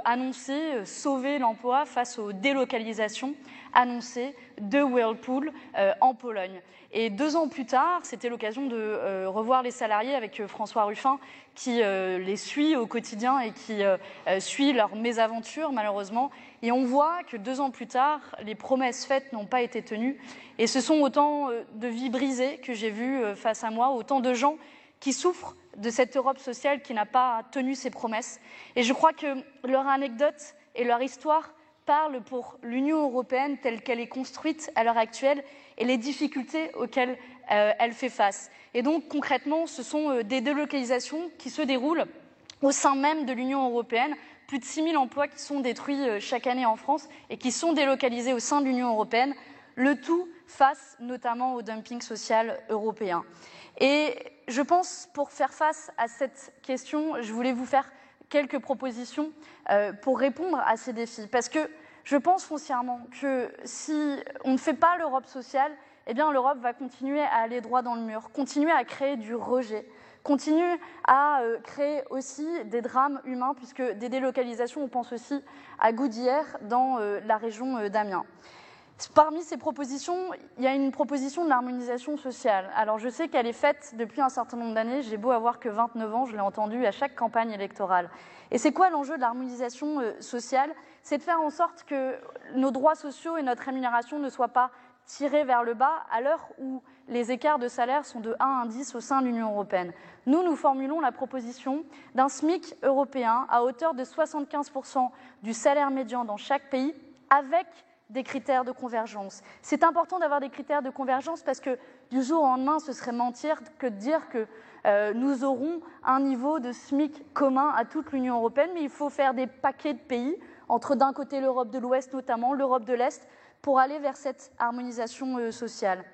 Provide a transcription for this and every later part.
annoncer sauver l'emploi face aux délocalisations annoncées de Whirlpool en Pologne. Et 2 ans plus tard, c'était l'occasion de revoir les salariés avec François Ruffin, qui les suit au quotidien et qui suit leur mésaventure malheureusement. Et on voit que 2 ans plus tard, les promesses faites n'ont pas été tenues. Et ce sont autant de vies brisées que j'ai vues face à moi, autant de gens qui souffrent de cette Europe sociale qui n'a pas tenu ses promesses. Et je crois que leur anecdote et leur histoire parlent pour l'Union européenne telle qu'elle est construite à l'heure actuelle et les difficultés auxquelles elle fait face. Et donc concrètement, ce sont des délocalisations qui se déroulent au sein même de l'Union européenne. Plus de 6 000 emplois qui sont détruits chaque année en France et qui sont délocalisés au sein de l'Union européenne, le tout face notamment au dumping social européen. Et je pense, pour faire face à cette question, je voulais vous faire quelques propositions pour répondre à ces défis. Parce que je pense foncièrement que si on ne fait pas l'Europe sociale, eh bien l'Europe va continuer à aller droit dans le mur, continuer à créer du rejet, continuer à créer aussi des drames humains, puisque des délocalisations, on pense aussi à Goudière dans la région d'Amiens. Parmi ces propositions, il y a une proposition de l'harmonisation sociale. Alors je sais qu'elle est faite depuis un certain nombre d'années, j'ai beau avoir que 29 ans, je l'ai entendue à chaque campagne électorale. Et c'est quoi l'enjeu de l'harmonisation sociale? C'est de faire en sorte que nos droits sociaux et notre rémunération ne soient pas tirés vers le bas à l'heure où les écarts de salaire sont de 1 à 10 au sein de l'Union européenne. Nous formulons la proposition d'un SMIC européen à hauteur de 75% du salaire médian dans chaque pays, avec des critères de convergence. C'est important d'avoir des critères de convergence parce que du jour au lendemain, ce serait mentir que de dire que nous aurons un niveau de SMIC commun à toute l'Union européenne, mais il faut faire des paquets de pays, entre d'un côté l'Europe de l'Ouest notamment, l'Europe de l'Est, pour aller vers cette harmonisation sociale.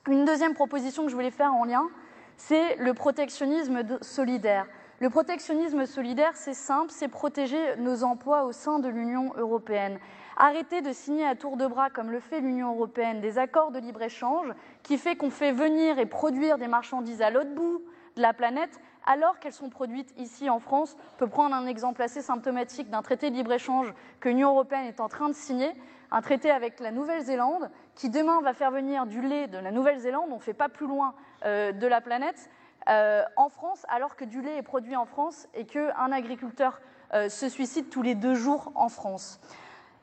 Une deuxième proposition que je voulais faire en lien, c'est le protectionnisme solidaire. Le protectionnisme solidaire, c'est simple, c'est protéger nos emplois au sein de l'Union européenne. Arrêter de signer à tour de bras, comme le fait l'Union européenne, des accords de libre-échange qui fait qu'on fait venir et produire des marchandises à l'autre bout de la planète alors qu'elles sont produites ici en France. On peut prendre un exemple assez symptomatique d'un traité de libre-échange que l'Union européenne est en train de signer, un traité avec la Nouvelle-Zélande qui demain va faire venir du lait de la Nouvelle-Zélande, on ne fait pas plus loin de la planète, en France, alors que du lait est produit en France et qu'un agriculteur se suicide tous les 2 jours en France.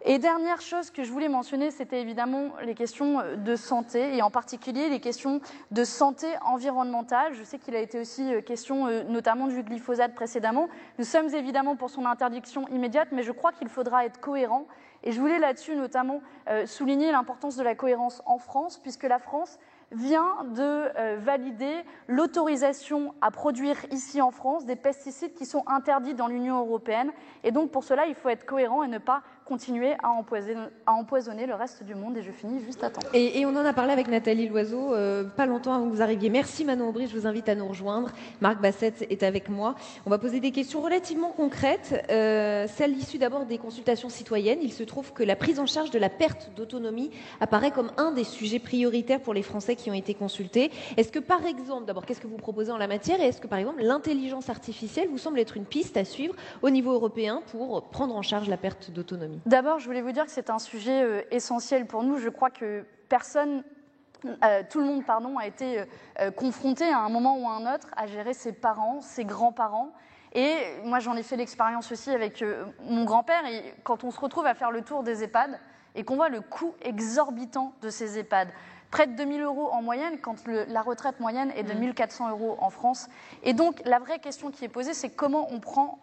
Et dernière chose que je voulais mentionner, c'était évidemment les questions de santé, et en particulier les questions de santé environnementale. Je sais qu'il a été aussi question notamment du glyphosate précédemment. Nous sommes évidemment pour son interdiction immédiate, mais je crois qu'il faudra être cohérent. Et je voulais là-dessus notamment souligner l'importance de la cohérence en France, puisque la France vient de valider l'autorisation à produire ici en France des pesticides qui sont interdits dans l'Union européenne. Et donc pour cela, il faut être cohérent et ne pas continuer à empoisonner le reste du monde. Et je finis juste à temps. Et on en a parlé avec Nathalie Loiseau, pas longtemps avant que vous arriviez. Merci Manon Aubry, je vous invite à nous rejoindre. Marc Bassette est avec moi. On va poser des questions relativement concrètes. Celle issue d'abord des consultations citoyennes. Il se trouve que la prise en charge de la perte d'autonomie apparaît comme un des sujets prioritaires pour les Français qui ont été consultés. Est-ce que par exemple, d'abord, qu'est-ce que vous proposez en la matière? Et est-ce que par exemple, l'intelligence artificielle vous semble être une piste à suivre au niveau européen pour prendre en charge la perte d'autonomie? D'abord, je voulais vous dire que c'est un sujet essentiel pour nous. Je crois que tout le monde a été confronté à un moment ou à un autre à gérer ses parents, ses grands-parents. Et moi, j'en ai fait l'expérience aussi avec mon grand-père. Et quand on se retrouve à faire le tour des EHPAD et qu'on voit le coût exorbitant de ces EHPAD, près de 2 000 € en moyenne, quand la retraite moyenne est de 1 400 € en France. Et donc, la vraie question qui est posée, c'est comment on prend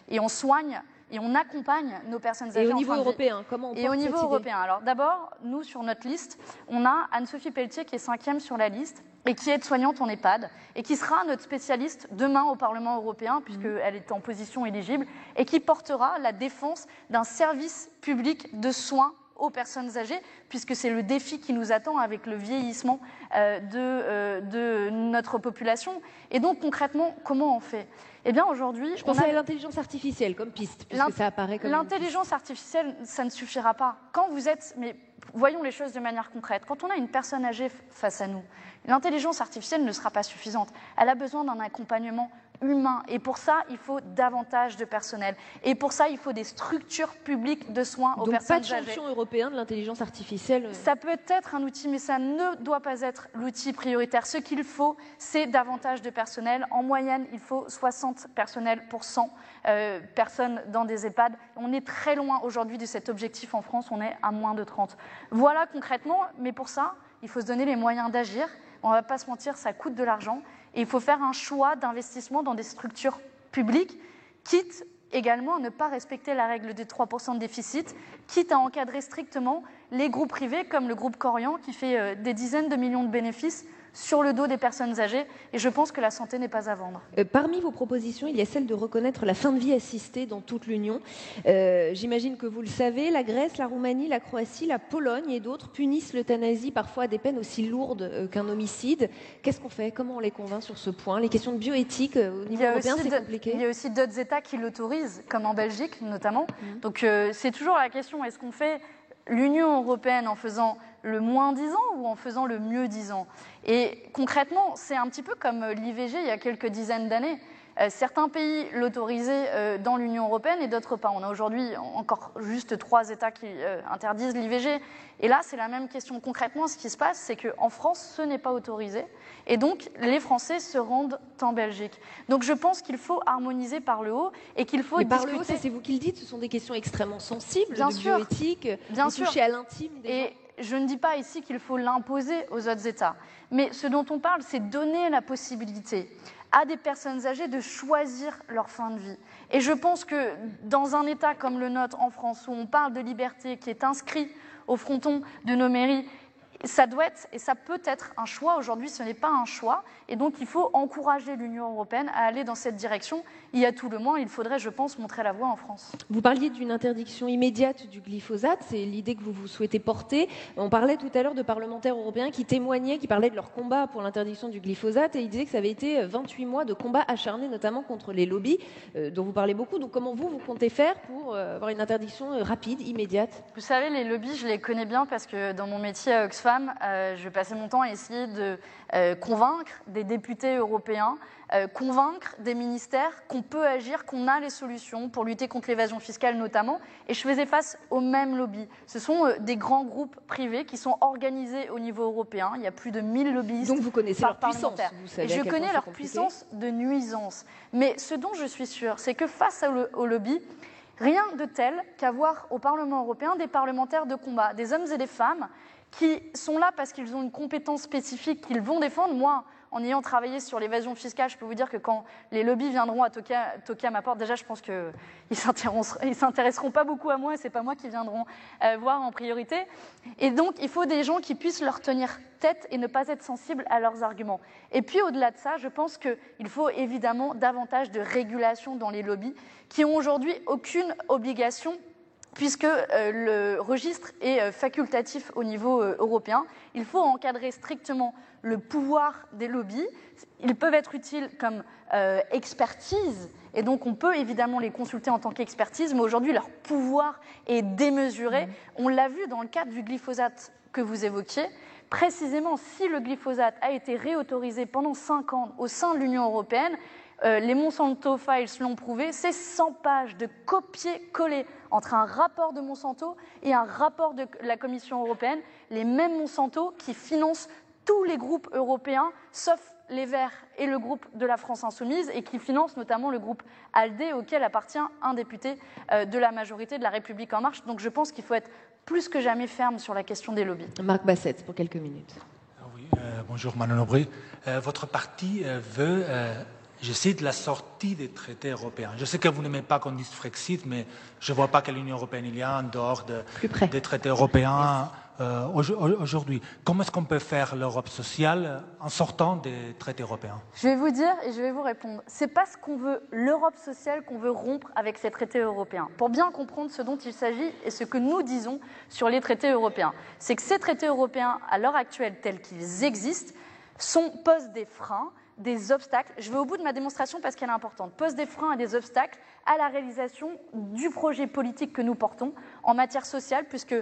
et on soigne et on accompagne nos personnes âgées. Et au niveau européen, comment on porte cette idée? Et au niveau européen. Alors d'abord, nous, sur notre liste, on a Anne-Sophie Pelletier qui est 5e sur la liste et qui est aide-soignante en EHPAD et qui sera notre spécialiste demain au Parlement européen, puisqu'elle est en position éligible, et qui portera la défense d'un service public de soins aux personnes âgées, puisque c'est le défi qui nous attend avec le vieillissement de notre population. Et donc concrètement, comment on fait? Eh bien aujourd'hui, je pense à l'intelligence artificielle comme piste, puisque ça apparaît comme l'intelligence artificielle, ça ne suffira pas. Quand vous êtes, mais voyons les choses de manière concrète. Quand on a une personne âgée face à nous, l'intelligence artificielle ne sera pas suffisante. Elle a besoin d'un accompagnement humain. Et pour ça, il faut davantage de personnel. Et pour ça, il faut des structures publiques de soins aux personnes âgées. Donc pas de champion européen de l'intelligence artificielle. Ça peut être un outil, mais ça ne doit pas être l'outil prioritaire. Ce qu'il faut, c'est davantage de personnel. En moyenne, il faut 60 personnels pour 100 personnes dans des EHPAD. On est très loin aujourd'hui de cet objectif en France, on est à moins de 30. Voilà concrètement, mais pour ça, il faut se donner les moyens d'agir. On ne va pas se mentir, ça coûte de l'argent. Et il faut faire un choix d'investissement dans des structures publiques, quitte également à ne pas respecter la règle des 3% de déficit, quitte à encadrer strictement les groupes privés comme le groupe Corian qui fait des dizaines de millions de bénéfices sur le dos des personnes âgées. Et je pense que la santé n'est pas à vendre. Parmi vos propositions, il y a celle de reconnaître la fin de vie assistée dans toute l'Union. J'imagine que vous le savez, la Grèce, la Roumanie, la Croatie, la Pologne et d'autres punissent l'euthanasie parfois à des peines aussi lourdes qu'un homicide. Qu'est-ce qu'on fait? Comment on les convainc sur ce point? Les questions de bioéthique au niveau européen, c'est compliqué. Il y a aussi d'autres États qui l'autorisent, comme en Belgique notamment. Donc c'est toujours la question, est-ce qu'on fait l'Union européenne en faisant le moins disant ou en faisant le mieux disant? Et concrètement, c'est un petit peu comme l'IVG il y a quelques dizaines d'années. Certains pays l'autorisaient dans l'Union européenne et d'autres pas. On a aujourd'hui encore juste 3 États qui interdisent l'IVG. Et là, c'est la même question. Concrètement, ce qui se passe, c'est qu'en France, ce n'est pas autorisé. Et donc, les Français se rendent en Belgique. Donc, je pense qu'il faut harmoniser par le haut et qu'il faut discuter... Par le haut, ça c'est vous qui le dites, ce sont des questions extrêmement sensibles, bien de sûr, bioéthique, bien sûr. Toucher à l'intime des gens. Je ne dis pas ici qu'il faut l'imposer aux autres États. Mais ce dont on parle, c'est donner la possibilité à des personnes âgées de choisir leur fin de vie. Et je pense que dans un État comme le nôtre en France, où on parle de liberté, qui est inscrit au fronton de nos mairies, ça doit être, et ça peut être un choix. Aujourd'hui, ce n'est pas un choix. Et donc, il faut encourager l'Union européenne à aller dans cette direction. Il y a tout le moins, il faudrait, je pense, montrer la voie en France. Vous parliez d'une interdiction immédiate du glyphosate. C'est l'idée que vous souhaitez porter. On parlait tout à l'heure de parlementaires européens qui témoignaient, qui parlaient de leur combat pour l'interdiction du glyphosate. Et ils disaient que ça avait été 28 mois de combat acharné, notamment contre les lobbies, dont vous parlez beaucoup. Donc, comment vous comptez faire pour avoir une interdiction rapide, immédiate? Vous savez, les lobbies, je les connais bien parce que dans mon métier à Oxfam, je passais mon temps à essayer de convaincre des députés européens, convaincre des ministères qu'on peut agir, qu'on a les solutions pour lutter contre l'évasion fiscale notamment. Et je faisais face aux mêmes lobbies. Ce sont des grands groupes privés qui sont organisés au niveau européen. Il y a plus de 1000 lobbyistes. Donc vous connaissez leur puissance. Vous savez et je connais leur puissance de nuisance. Mais ce dont je suis sûre, c'est que face aux lobbies, rien de tel qu'avoir au Parlement européen des parlementaires de combat, des hommes et des femmes qui sont là parce qu'ils ont une compétence spécifique qu'ils vont défendre. Moi, en ayant travaillé sur l'évasion fiscale, je peux vous dire que quand les lobbies viendront à toquer à ma porte, déjà, je pense qu'ils ne s'intéresseront pas beaucoup à moi et ce n'est pas moi qui viendront voir en priorité. Et donc, il faut des gens qui puissent leur tenir tête et ne pas être sensibles à leurs arguments. Et puis, au-delà de ça, je pense qu'il faut évidemment davantage de régulation dans les lobbies qui n'ont aujourd'hui aucune obligation puisque le registre est facultatif au niveau européen. Il faut encadrer strictement le pouvoir des lobbies. Ils peuvent être utiles comme expertise, et donc on peut évidemment les consulter en tant qu'expertise, mais aujourd'hui leur pouvoir est démesuré. On l'a vu dans le cadre du glyphosate que vous évoquiez. Précisément, si le glyphosate a été réautorisé pendant 5 ans au sein de l'Union européenne, les Monsanto Files l'ont prouvé, c'est 100 pages de copier-coller entre un rapport de Monsanto et un rapport de la Commission européenne, les mêmes Monsanto qui financent tous les groupes européens, sauf les Verts et le groupe de la France Insoumise, et qui financent notamment le groupe ALDE, auquel appartient un député de la majorité de la République En Marche. Donc je pense qu'il faut être plus que jamais ferme sur la question des lobbies. Marc Bassette, pour quelques minutes. Oui, bonjour Manon Aubry. Votre parti veut... je cite la sortie des traités européens. Je sais que vous n'aimez pas qu'on dise Frexit, mais je ne vois pas quelle Union européenne il y a en dehors des traités européens aujourd'hui. Comment est-ce qu'on peut faire l'Europe sociale en sortant des traités européens? Je vais vous dire et je vais vous répondre. C'est parce qu'on veut l'Europe sociale qu'on veut rompre avec ces traités européens. Pour bien comprendre ce dont il s'agit et ce que nous disons sur les traités européens, c'est que ces traités européens, à l'heure actuelle, tels qu'ils existent, posent des freins des obstacles, je vais au bout de ma démonstration parce qu'elle est importante, pose des freins et des obstacles à la réalisation du projet politique que nous portons en matière sociale, puisque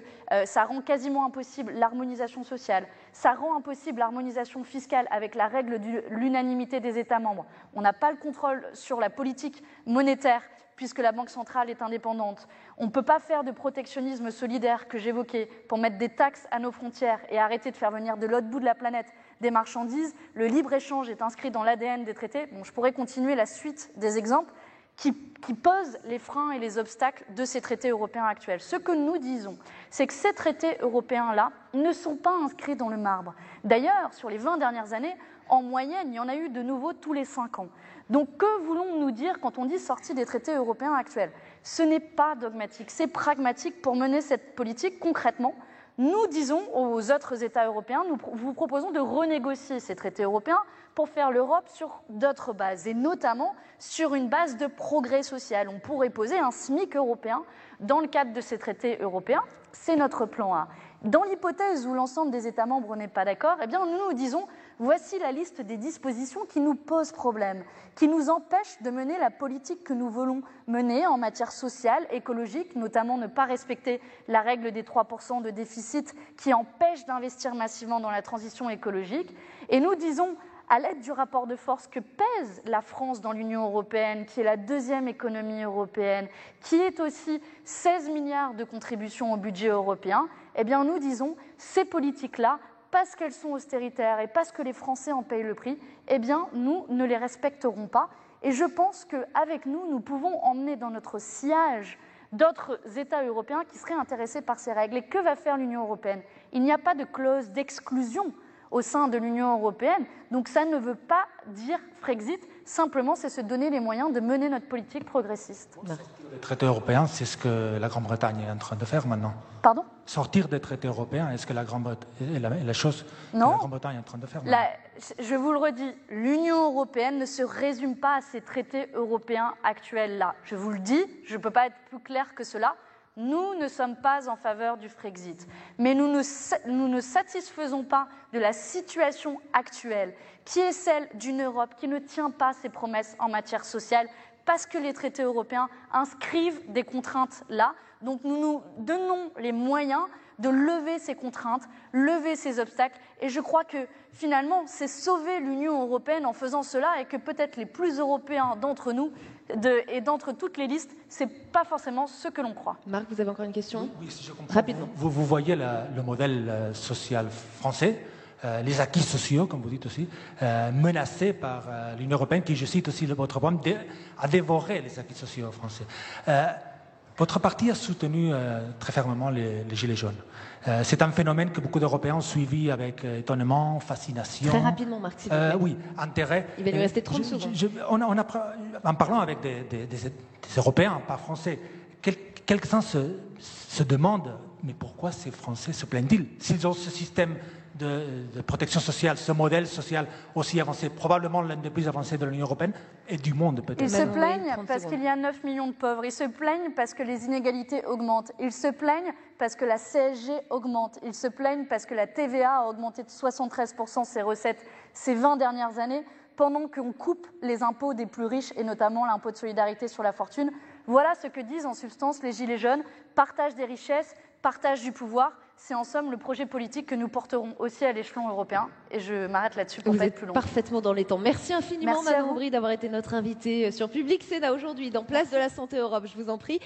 ça rend quasiment impossible l'harmonisation sociale, ça rend impossible l'harmonisation fiscale avec la règle de l'unanimité des États membres. On n'a pas le contrôle sur la politique monétaire, puisque la Banque centrale est indépendante. On ne peut pas faire de protectionnisme solidaire que j'évoquais pour mettre des taxes à nos frontières et arrêter de faire venir de l'autre bout de la planète des marchandises. Le libre-échange est inscrit dans l'ADN des traités. Bon, je pourrais continuer la suite des exemples qui posent les freins et les obstacles de ces traités européens actuels. Ce que nous disons, c'est que ces traités européens-là ne sont pas inscrits dans le marbre. D'ailleurs, sur les 20 dernières années, en moyenne, il y en a eu de nouveau tous les 5 ans. Donc, que voulons-nous dire quand on dit sortie des traités européens actuels? Ce n'est pas dogmatique, c'est pragmatique pour mener cette politique concrètement. Nous disons aux autres États européens, nous vous proposons de renégocier ces traités européens pour faire l'Europe sur d'autres bases, et notamment sur une base de progrès social. On pourrait poser un SMIC européen dans le cadre de ces traités européens. C'est notre plan A. Dans l'hypothèse où l'ensemble des États membres n'est pas d'accord, eh bien nous disons voici la liste des dispositions qui nous posent problème, qui nous empêchent de mener la politique que nous voulons mener en matière sociale, écologique, notamment ne pas respecter la règle des 3% de déficit qui empêche d'investir massivement dans la transition écologique. Et nous disons, à l'aide du rapport de force que pèse la France dans l'Union européenne, qui est la deuxième économie européenne, qui est aussi 16 milliards de contributions au budget européen, eh bien nous disons, ces politiques-là, parce qu'elles sont austéritaires et parce que les Français en payent le prix, eh bien nous ne les respecterons pas. Et je pense qu'avec nous, nous pouvons emmener dans notre sillage d'autres États européens qui seraient intéressés par ces règles. Et que va faire l'Union européenne? Il n'y a pas de clause d'exclusion au sein de l'Union européenne, donc ça ne veut pas dire Frexit, simplement c'est se donner les moyens de mener notre politique progressiste. Les traités européens, c'est ce que la Grande-Bretagne est en train de faire maintenant. Pardon? Sortir des traités européens, est-ce que la Grande-Bretagne est la chose que la Grande-Bretagne est en train de faire maintenant? Je vous le redis, l'Union européenne ne se résume pas à ces traités européens actuels-là. Je vous le dis, je ne peux pas être plus clair que cela. Nous ne sommes pas en faveur du Frexit, mais nous ne satisfaisons pas de la situation actuelle, qui est celle d'une Europe qui ne tient pas ses promesses en matière sociale, parce que les traités européens inscrivent des contraintes là. Donc nous nous donnons les moyens de lever ces contraintes, lever ces obstacles. Et je crois que finalement, c'est sauver l'Union européenne en faisant cela, et que peut-être les plus européens d'entre nous et d'entre toutes les listes, ce n'est pas forcément ce que l'on croit. Marc, vous avez encore une question? Oui, si je comprends. Rapidement. Vous voyez le modèle social français, les acquis sociaux, comme vous dites aussi, menacés par l'Union européenne, qui, je cite aussi votre programme, a dévoré les acquis sociaux français. Votre parti a soutenu très fermement les Gilets jaunes. C'est un phénomène que beaucoup d'Européens ont suivi avec étonnement, fascination. Très rapidement, Marc, s'il vous plaît. Oui, intérêt. Il va lui rester 30 secondes. En parlant avec des Européens, pas français, quelques-uns se demandent mais pourquoi ces Français se plaignent-ils? S'ils ont ce système de protection sociale, ce modèle social aussi avancé, probablement l'un des plus avancés de l'Union européenne et du monde peut-être. Ils se plaignent parce qu'il y a 9 millions de pauvres, ils se plaignent parce que les inégalités augmentent, ils se plaignent parce que la CSG augmente, ils se plaignent parce que la TVA a augmenté de 73% ses recettes ces 20 dernières années, pendant qu'on coupe les impôts des plus riches, et notamment l'impôt de solidarité sur la fortune. Voilà ce que disent en substance les Gilets jaunes: partage des richesses, partage du pouvoir. C'est en somme le projet politique que nous porterons aussi à l'échelon européen. Et je m'arrête là-dessus pour ne pas être plus long. Parfaitement dans les temps. Merci infiniment, Manon Aubry, d'avoir été notre invitée sur Public Sénat aujourd'hui, dans Place de la Santé Europe. Je vous en prie.